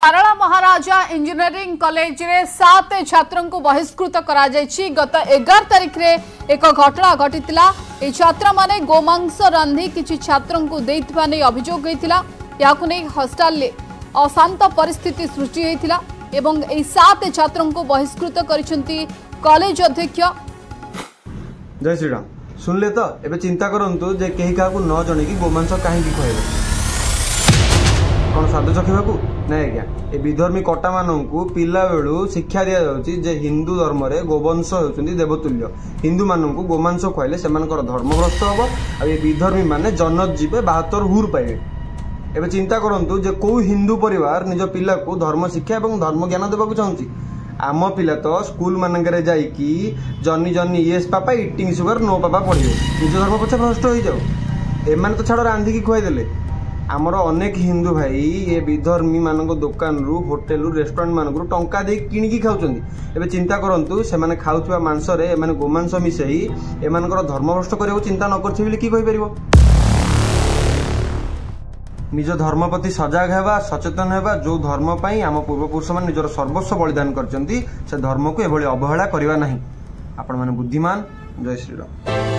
सारला महाराजा engineering college रे 7 छात्रों को बहिष्कृत करा जायछि। गत 11 तारिख रे एक घटना घटितिला। ए छात्र माने गोमांस रांधि किछि छात्रों को देइथिबा नै अभियोग होइतिला। याकु नै हॉस्टल ले अशांत परिस्थिति सृष्टि होइतिला एवं ए 7 छात्रों को बहिष्कृत करिसंती कॉलेज अध्यक्ष। जय श्री राम। सुनले तो एबे चिंता करंतु जे केही काकू न जणे कि गोमांस काहे कि कहबे कौन स्वाद चखिबाकू नहीं आज्ञा। ए विधर्मी कटा मानू पिला बेलू शिक्षा दि जाउछि जे हिंदू धर्म रे गोवंश होउछन्ती देवतुल्य। हिंदू मानू गोमांस खुआइले सेमानकर धर्म भ्रष्ट हबो आ ए विधर्मी माने जन्नत जीवे 72 हुर पाइबे। एबे चिंता करंतु जे को हिंदू परिवार निज पिला को धर्म शिक्षा एवं धर्म ज्ञान देबाकू चाहूछि। आम पिला तो स्कूल मानकरे जाइकी जन्नी जन्नी येस पापा इटिंग सुगर नो पापा पढ़िबे निज धर्म पछे भ्रष्ट हो जाऊ। एमाने तो छाड़ रांधिकी खुआई देले। आमर अनेक हिंदू भाई ये विधर्मी मानक दुकान रु होटेल रेस्टोरेंट मानक टंका दे किणिकी खाउछन्ती। एबे चिंता करंतु सेमाने खाउथबा मांस रे एमाने गोमांस मिसेई एमानकर धर्मभ्रष्ट करियो चिंता न करथि बिले की कहि परिबो। निज धर्म प्रति सजग हेबा सचेतन हेबा। जो धर्म पई आम पूर्वपुरुष मान निजर सर्वस्व बलिदान करचन्ती से धर्म को एभली अवहेला करिवा नाही। आपण माने बुद्धिमान। जय श्री राम।